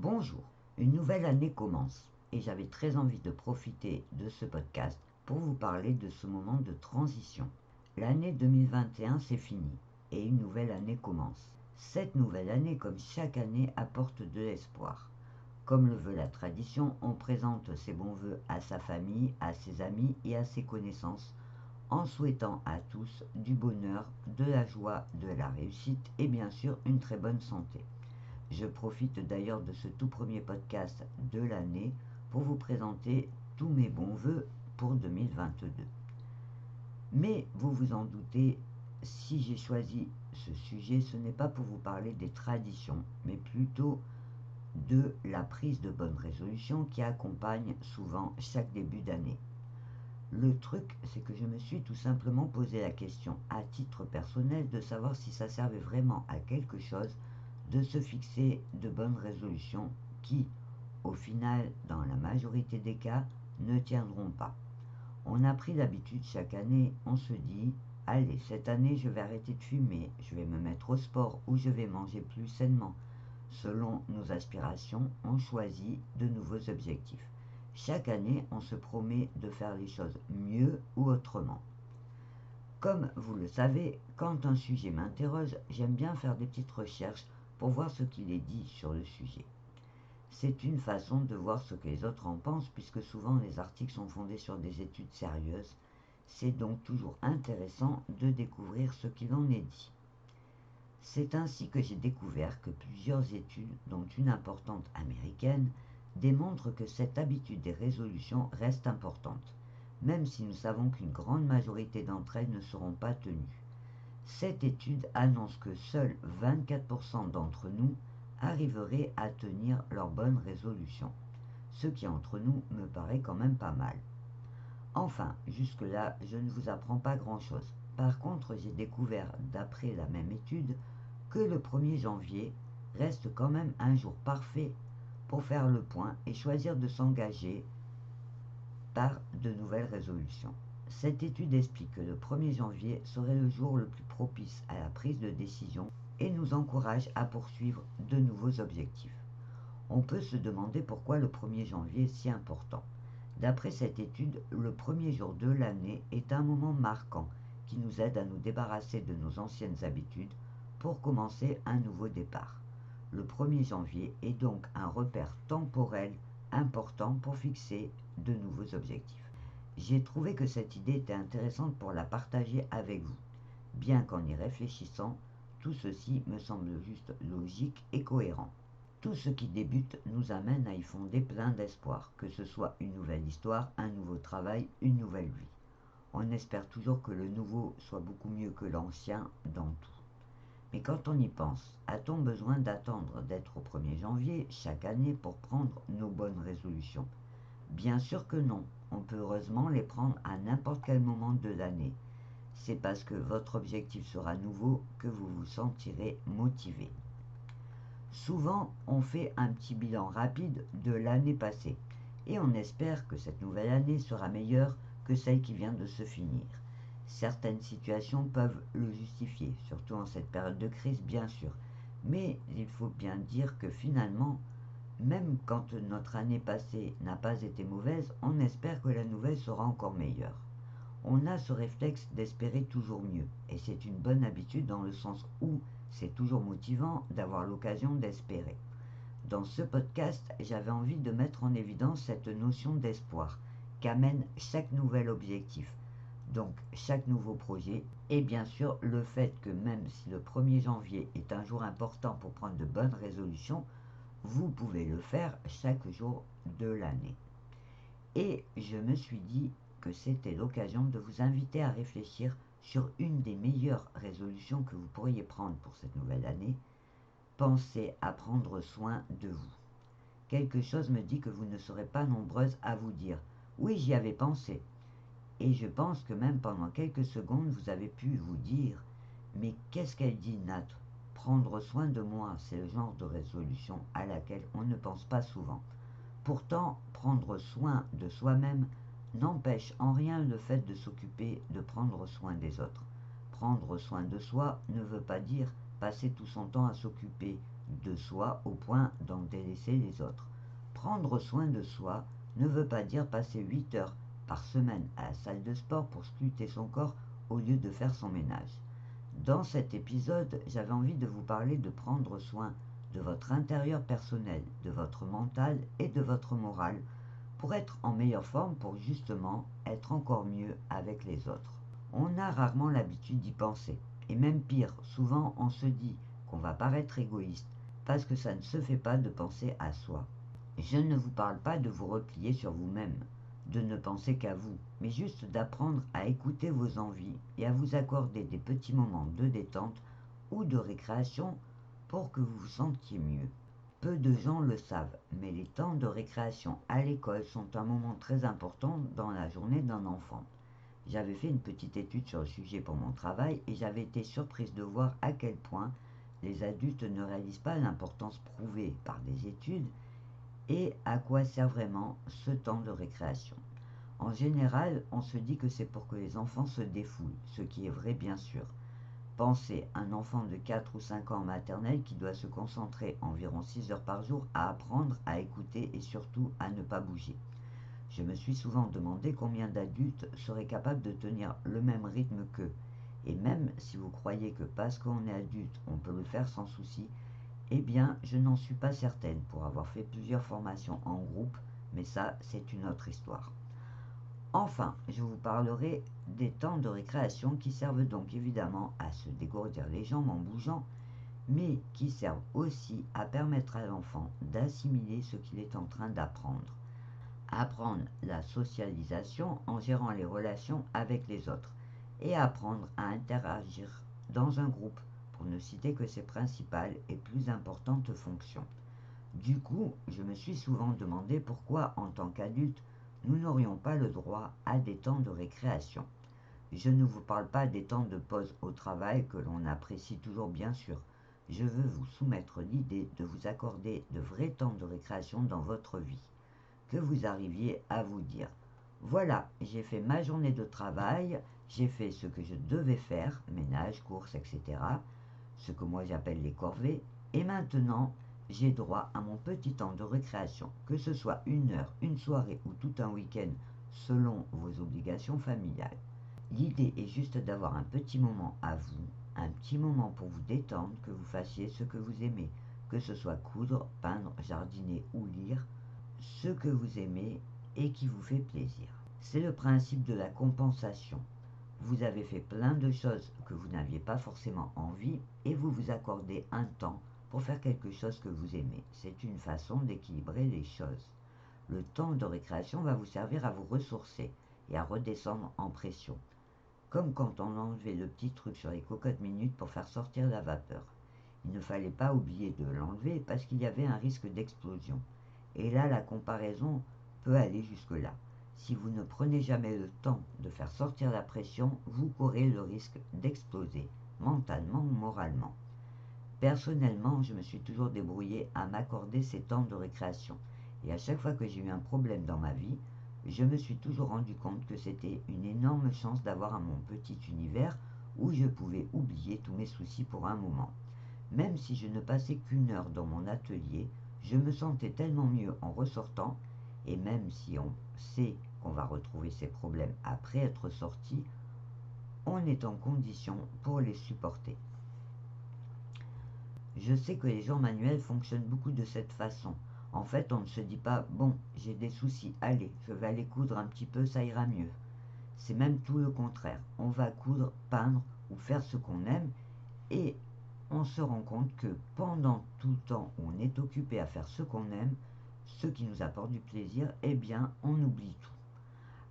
Bonjour, une nouvelle année commence et j'avais très envie de profiter de ce podcast pour vous parler de ce moment de transition. L'année 2021 c'est fini et une nouvelle année commence. Cette nouvelle année, comme chaque année, apporte de l'espoir. Comme le veut la tradition, on présente ses bons vœux à sa famille, à ses amis et à ses connaissances en souhaitant à tous du bonheur, de la joie, de la réussite et bien sûr une très bonne santé. Je profite d'ailleurs de ce tout premier podcast de l'année pour vous présenter tous mes bons voeux pour 2022. Mais vous vous en doutez, si j'ai choisi ce sujet, ce n'est pas pour vous parler des traditions, mais plutôt de la prise de bonnes résolutions qui accompagne souvent chaque début d'année. Le truc, c'est que je me suis tout simplement posé la question, à titre personnel, de savoir si ça servait vraiment à quelque chose de se fixer de bonnes résolutions qui, au final, dans la majorité des cas, ne tiendront pas. On a pris l'habitude chaque année, on se dit, allez, cette année je vais arrêter de fumer, je vais me mettre au sport ou je vais manger plus sainement. Selon nos aspirations, on choisit de nouveaux objectifs. Chaque année, on se promet de faire les choses mieux ou autrement. Comme vous le savez, quand un sujet m'interroge, j'aime bien faire des petites recherches pour voir ce qu'il est dit sur le sujet. C'est une façon de voir ce que les autres en pensent puisque souvent les articles sont fondés sur des études sérieuses. C'est donc toujours intéressant de découvrir ce qu'il en est dit. C'est ainsi que j'ai découvert que plusieurs études, dont une importante américaine, démontrent que cette habitude des résolutions reste importante, même si nous savons qu'une grande majorité d'entre elles ne seront pas tenues. Cette étude annonce que seuls 24% d'entre nous arriveraient à tenir leurs bonnes résolutions, ce qui entre nous me paraît quand même pas mal. Enfin, jusque-là, je ne vous apprends pas grand-chose. Par contre, j'ai découvert, d'après la même étude, que le 1er janvier reste quand même un jour parfait pour faire le point et choisir de s'engager par de nouvelles résolutions. Cette étude explique que le 1er janvier serait le jour le plus propice à la prise de décision et nous encourage à poursuivre de nouveaux objectifs. On peut se demander pourquoi le 1er janvier est si important. D'après cette étude, le premier jour de l'année est un moment marquant qui nous aide à nous débarrasser de nos anciennes habitudes pour commencer un nouveau départ. Le 1er janvier est donc un repère temporel important pour fixer de nouveaux objectifs. J'ai trouvé que cette idée était intéressante pour la partager avec vous, bien qu'en y réfléchissant, tout ceci me semble juste logique et cohérent. Tout ce qui débute nous amène à y fonder plein d'espoir, que ce soit une nouvelle histoire, un nouveau travail, une nouvelle vie. On espère toujours que le nouveau soit beaucoup mieux que l'ancien dans tout. Mais quand on y pense, a-t-on besoin d'attendre d'être au 1er janvier chaque année pour prendre nos bonnes résolutions? Bien sûr que non, on peut heureusement les prendre à n'importe quel moment de l'année. C'est parce que votre objectif sera nouveau que vous vous sentirez motivé. Souvent, on fait un petit bilan rapide de l'année passée et on espère que cette nouvelle année sera meilleure que celle qui vient de se finir. Certaines situations peuvent le justifier, surtout en cette période de crise bien sûr, mais il faut bien dire que finalement, même quand notre année passée n'a pas été mauvaise, on espère que la nouvelle sera encore meilleure. On a ce réflexe d'espérer toujours mieux, et c'est une bonne habitude dans le sens où c'est toujours motivant d'avoir l'occasion d'espérer. Dans ce podcast, j'avais envie de mettre en évidence cette notion d'espoir qu'amène chaque nouvel objectif, donc chaque nouveau projet, et bien sûr le fait que même si le 1er janvier est un jour important pour prendre de bonnes résolutions, vous pouvez le faire chaque jour de l'année. Et je me suis dit que c'était l'occasion de vous inviter à réfléchir sur une des meilleures résolutions que vous pourriez prendre pour cette nouvelle année. Pensez à prendre soin de vous. Quelque chose me dit que vous ne serez pas nombreuses à vous dire « Oui, j'y avais pensé ». Et je pense que même pendant quelques secondes, vous avez pu vous dire « Mais qu'est-ce qu'elle dit, Nat ? Prendre soin de moi, c'est le genre de résolution à laquelle on ne pense pas souvent. » Pourtant, prendre soin de soi-même n'empêche en rien le fait de s'occuper de prendre soin des autres. Prendre soin de soi ne veut pas dire passer tout son temps à s'occuper de soi au point d'en délaisser les autres. Prendre soin de soi ne veut pas dire passer 8 heures par semaine à la salle de sport pour sculpter son corps au lieu de faire son ménage. Dans cet épisode, j'avais envie de vous parler de prendre soin de votre intérieur personnel, de votre mental et de votre morale pour être en meilleure forme, pour justement être encore mieux avec les autres. On a rarement l'habitude d'y penser. Et même pire, souvent on se dit qu'on va paraître égoïste parce que ça ne se fait pas de penser à soi. Je ne vous parle pas de vous replier sur vous-même, de ne penser qu'à vous, mais juste d'apprendre à écouter vos envies et à vous accorder des petits moments de détente ou de récréation pour que vous vous sentiez mieux. Peu de gens le savent, mais les temps de récréation à l'école sont un moment très important dans la journée d'un enfant. J'avais fait une petite étude sur le sujet pour mon travail et j'avais été surprise de voir à quel point les adultes ne réalisent pas l'importance prouvée par des études et à quoi sert vraiment ce temps de récréation. En général, on se dit que c'est pour que les enfants se défoulent, ce qui est vrai bien sûr. Pensez un enfant de 4 ou 5 ans en maternelle qui doit se concentrer environ 6 heures par jour à apprendre, à écouter et surtout à ne pas bouger. Je me suis souvent demandé combien d'adultes seraient capables de tenir le même rythme qu'eux. Et même si vous croyez que parce qu'on est adulte, on peut le faire sans souci, eh bien, je n'en suis pas certaine pour avoir fait plusieurs formations en groupe, mais ça, c'est une autre histoire. Enfin, je vous parlerai des temps de récréation qui servent donc évidemment à se dégourdir les jambes en bougeant, mais qui servent aussi à permettre à l'enfant d'assimiler ce qu'il est en train d'apprendre. Apprendre la socialisation en gérant les relations avec les autres et apprendre à interagir dans un groupe, pour ne citer que ses principales et plus importantes fonctions. Du coup, je me suis souvent demandé pourquoi, en tant qu'adulte, nous n'aurions pas le droit à des temps de récréation. Je ne vous parle pas des temps de pause au travail que l'on apprécie toujours bien sûr. Je veux vous soumettre l'idée de vous accorder de vrais temps de récréation dans votre vie. Que vous arriviez à vous dire, voilà, j'ai fait ma journée de travail, j'ai fait ce que je devais faire, ménage, courses, etc., ce que moi j'appelle les corvées, et maintenant j'ai droit à mon petit temps de récréation, que ce soit une heure, une soirée ou tout un week-end, selon vos obligations familiales. L'idée est juste d'avoir un petit moment à vous, un petit moment pour vous détendre, que vous fassiez ce que vous aimez, que ce soit coudre, peindre, jardiner ou lire, ce que vous aimez et qui vous fait plaisir. C'est le principe de la compensation. Vous avez fait plein de choses que vous n'aviez pas forcément envie et vous vous accordez un temps pour faire quelque chose que vous aimez. C'est une façon d'équilibrer les choses. Le temps de récréation va vous servir à vous ressourcer et à redescendre en pression. Comme quand on enlevait le petit truc sur les cocottes minutes pour faire sortir la vapeur. Il ne fallait pas oublier de l'enlever parce qu'il y avait un risque d'explosion. Et là, la comparaison peut aller jusque-là. Si vous ne prenez jamais le temps de faire sortir la pression, vous courez le risque d'exploser, mentalement ou moralement. Personnellement, je me suis toujours débrouillé à m'accorder ces temps de récréation. Et à chaque fois que j'ai eu un problème dans ma vie, je me suis toujours rendu compte que c'était une énorme chance d'avoir mon petit univers où je pouvais oublier tous mes soucis pour un moment. Même si je ne passais qu'une heure dans mon atelier, je me sentais tellement mieux en ressortant, et même si on sait qu'on va retrouver ces problèmes après être sorti, on est en condition pour les supporter. Je sais que les gens manuels fonctionnent beaucoup de cette façon. En fait, on ne se dit pas, bon, j'ai des soucis, allez, je vais aller coudre un petit peu, ça ira mieux. C'est même tout le contraire. On va coudre, peindre ou faire ce qu'on aime, et on se rend compte que pendant tout le temps où on est occupé à faire ce qu'on aime, ce qui nous apporte du plaisir, eh bien, on oublie tout.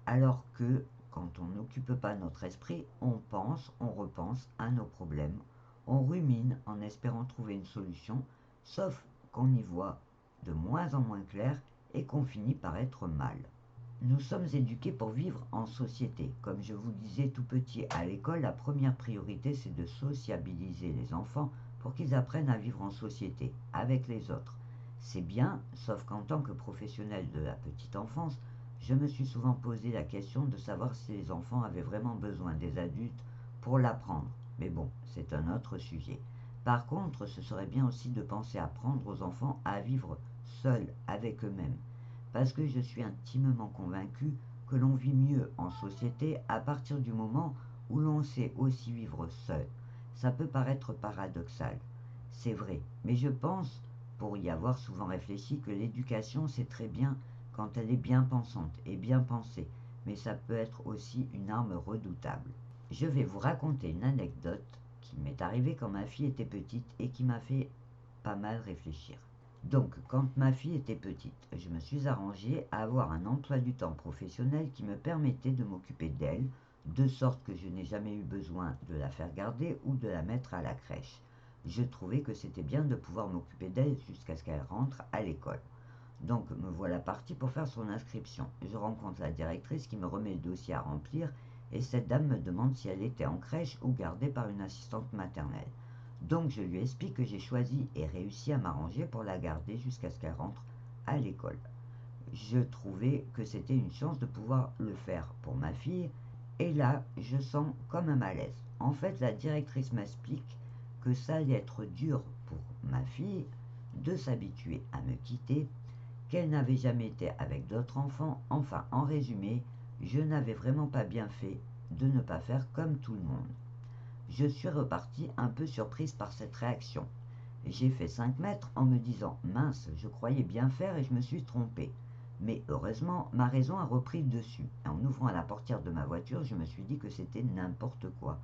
Alors que, quand on n'occupe pas notre esprit, on pense, on repense à nos problèmes, on rumine en espérant trouver une solution, sauf qu'on y voit de moins en moins clair et qu'on finit par être mal. Nous sommes éduqués pour vivre en société. Comme je vous disais tout petit à l'école, la première priorité c'est de sociabiliser les enfants pour qu'ils apprennent à vivre en société, avec les autres. C'est bien, sauf qu'en tant que professionnel de la petite enfance, je me suis souvent posé la question de savoir si les enfants avaient vraiment besoin des adultes pour l'apprendre. Mais bon, c'est un autre sujet. Par contre, ce serait bien aussi de penser à apprendre aux enfants à vivre seuls avec eux-mêmes, parce que je suis intimement convaincu que l'on vit mieux en société à partir du moment où l'on sait aussi vivre seul. Ça peut paraître paradoxal, c'est vrai, mais je pense, pour y avoir souvent réfléchi, que l'éducation c'est très bien quand elle est bien pensante et bien pensée, mais ça peut être aussi une arme redoutable. Je vais vous raconter une anecdote qui m'est arrivée quand ma fille était petite et qui m'a fait pas mal réfléchir. Donc, quand ma fille était petite, je me suis arrangé à avoir un emploi du temps professionnel qui me permettait de m'occuper d'elle, de sorte que je n'ai jamais eu besoin de la faire garder ou de la mettre à la crèche. Je trouvais que c'était bien de pouvoir m'occuper d'elle jusqu'à ce qu'elle rentre à l'école. Donc, me voilà parti pour faire son inscription. Je rencontre la directrice qui me remet le dossier à remplir et cette dame me demande si elle était en crèche ou gardée par une assistante maternelle. Donc je lui explique que j'ai choisi et réussi à m'arranger pour la garder jusqu'à ce qu'elle rentre à l'école. Je trouvais que c'était une chance de pouvoir le faire pour ma fille et là je sens comme un malaise. En fait, la directrice m'explique que ça allait être dur pour ma fille de s'habituer à me quitter, qu'elle n'avait jamais été avec d'autres enfants. Enfin, en résumé, je n'avais vraiment pas bien fait de ne pas faire comme tout le monde. Je suis reparti un peu surprise par cette réaction. J'ai fait 5 mètres en me disant mince, je croyais bien faire et je me suis trompé. Mais heureusement, ma raison a repris le dessus. En ouvrant la portière de ma voiture, je me suis dit que c'était n'importe quoi.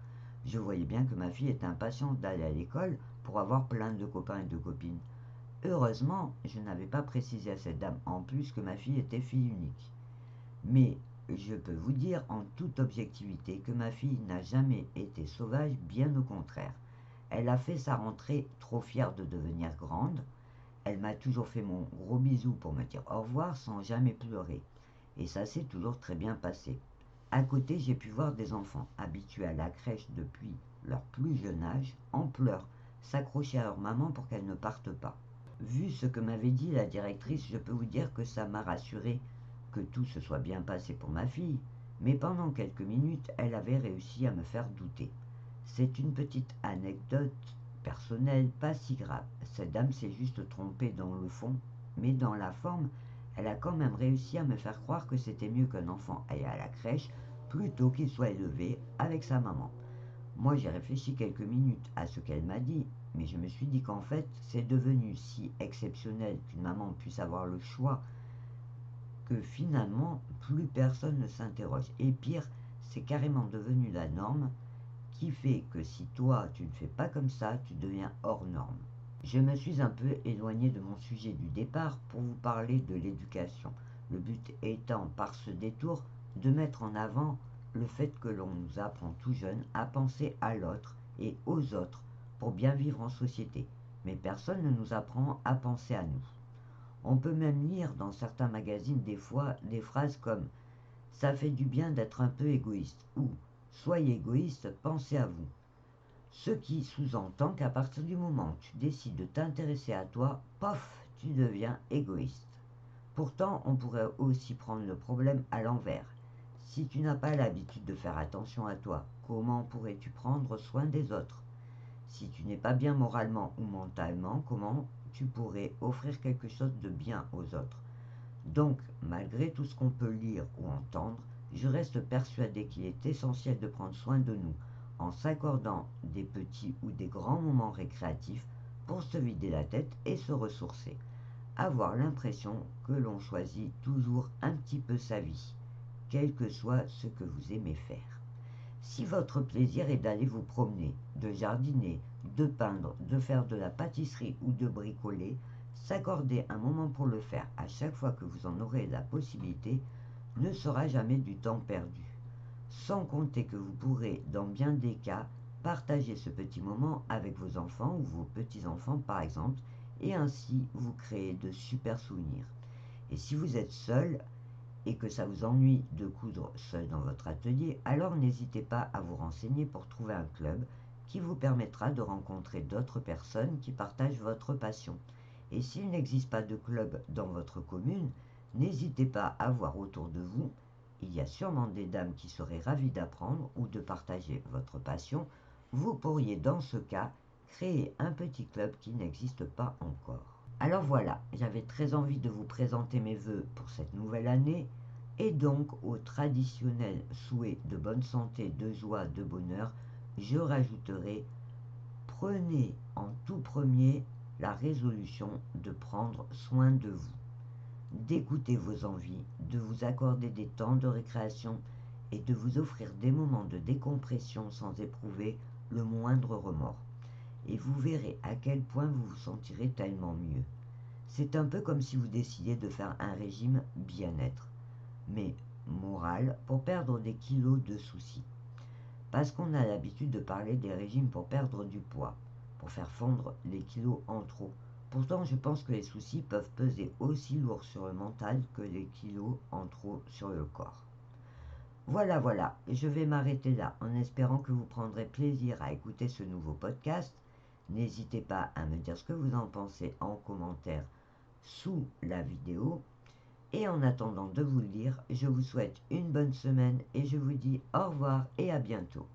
Je voyais bien que ma fille était impatiente d'aller à l'école pour avoir plein de copains et de copines. Heureusement, je n'avais pas précisé à cette dame en plus que ma fille était fille unique. Mais je peux vous dire en toute objectivité que ma fille n'a jamais été sauvage, bien au contraire. Elle a fait sa rentrée trop fière de devenir grande. Elle m'a toujours fait mon gros bisou pour me dire au revoir sans jamais pleurer. Et ça s'est toujours très bien passé. À côté, j'ai pu voir des enfants habitués à la crèche depuis leur plus jeune âge, en pleurs, s'accrocher à leur maman pour qu'elle ne parte pas. Vu ce que m'avait dit la directrice, je peux vous dire que ça m'a rassuré que tout se soit bien passé pour ma fille, mais pendant quelques minutes, elle avait réussi à me faire douter. C'est une petite anecdote personnelle, pas si grave. Cette dame s'est juste trompée dans le fond, mais dans la forme, elle a quand même réussi à me faire croire que c'était mieux qu'un enfant aille à la crèche plutôt qu'il soit élevé avec sa maman. Moi, j'ai réfléchi quelques minutes à ce qu'elle m'a dit, mais je me suis dit qu'en fait, c'est devenu si exceptionnel qu'une maman puisse avoir le choix que finalement, plus personne ne s'interroge. Et pire, c'est carrément devenu la norme qui fait que si toi, tu ne fais pas comme ça, tu deviens hors norme. Je me suis un peu éloigné de mon sujet du départ pour vous parler de l'éducation. Le but étant, par ce détour, de mettre en avant le fait que l'on nous apprend tout jeune à penser à l'autre et aux autres pour bien vivre en société. Mais personne ne nous apprend à penser à nous. On peut même lire dans certains magazines des fois des phrases comme ça fait du bien d'être un peu égoïste ou soyez égoïste, pensez à vous. Ce qui sous-entend qu'à partir du moment où tu décides de t'intéresser à toi, pof, tu deviens égoïste. Pourtant, on pourrait aussi prendre le problème à l'envers. Si tu n'as pas l'habitude de faire attention à toi, comment pourrais-tu prendre soin des autres? Si tu n'es pas bien moralement ou mentalement, comment tu pourrais offrir quelque chose de bien aux autres? Donc, malgré tout ce qu'on peut lire ou entendre, je reste persuadé qu'il est essentiel de prendre soin de nous en s'accordant des petits ou des grands moments récréatifs pour se vider la tête et se ressourcer. Avoir l'impression que l'on choisit toujours un petit peu sa vie, quel que soit ce que vous aimez faire. Si votre plaisir est d'aller vous promener, de jardiner, de peindre, de faire de la pâtisserie ou de bricoler, s'accorder un moment pour le faire à chaque fois que vous en aurez la possibilité ne sera jamais du temps perdu. Sans compter que vous pourrez, dans bien des cas, partager ce petit moment avec vos enfants ou vos petits-enfants par exemple, et ainsi vous créer de super souvenirs. Et si vous êtes seul, et que ça vous ennuie de coudre seul dans votre atelier, alors n'hésitez pas à vous renseigner pour trouver un club qui vous permettra de rencontrer d'autres personnes qui partagent votre passion. Et s'il n'existe pas de club dans votre commune, n'hésitez pas à voir autour de vous. Il y a sûrement des dames qui seraient ravies d'apprendre ou de partager votre passion. Vous pourriez dans ce cas créer un petit club qui n'existe pas encore. Alors voilà, j'avais très envie de vous présenter mes vœux pour cette nouvelle année et donc au traditionnel souhait de bonne santé, de joie, de bonheur, je rajouterai: prenez en tout premier la résolution de prendre soin de vous, d'écouter vos envies, de vous accorder des temps de récréation et de vous offrir des moments de décompression sans éprouver le moindre remords. Et vous verrez à quel point vous vous sentirez tellement mieux. C'est un peu comme si vous décidiez de faire un régime bien-être, mais moral, pour perdre des kilos de soucis. Parce qu'on a l'habitude de parler des régimes pour perdre du poids, pour faire fondre les kilos en trop. Pourtant, je pense que les soucis peuvent peser aussi lourd sur le mental que les kilos en trop sur le corps. Voilà, je vais m'arrêter là en espérant que vous prendrez plaisir à écouter ce nouveau podcast. N'hésitez pas à me dire ce que vous en pensez en commentaire sous la vidéo. Et en attendant de vous le dire, je vous souhaite une bonne semaine et je vous dis au revoir et à bientôt.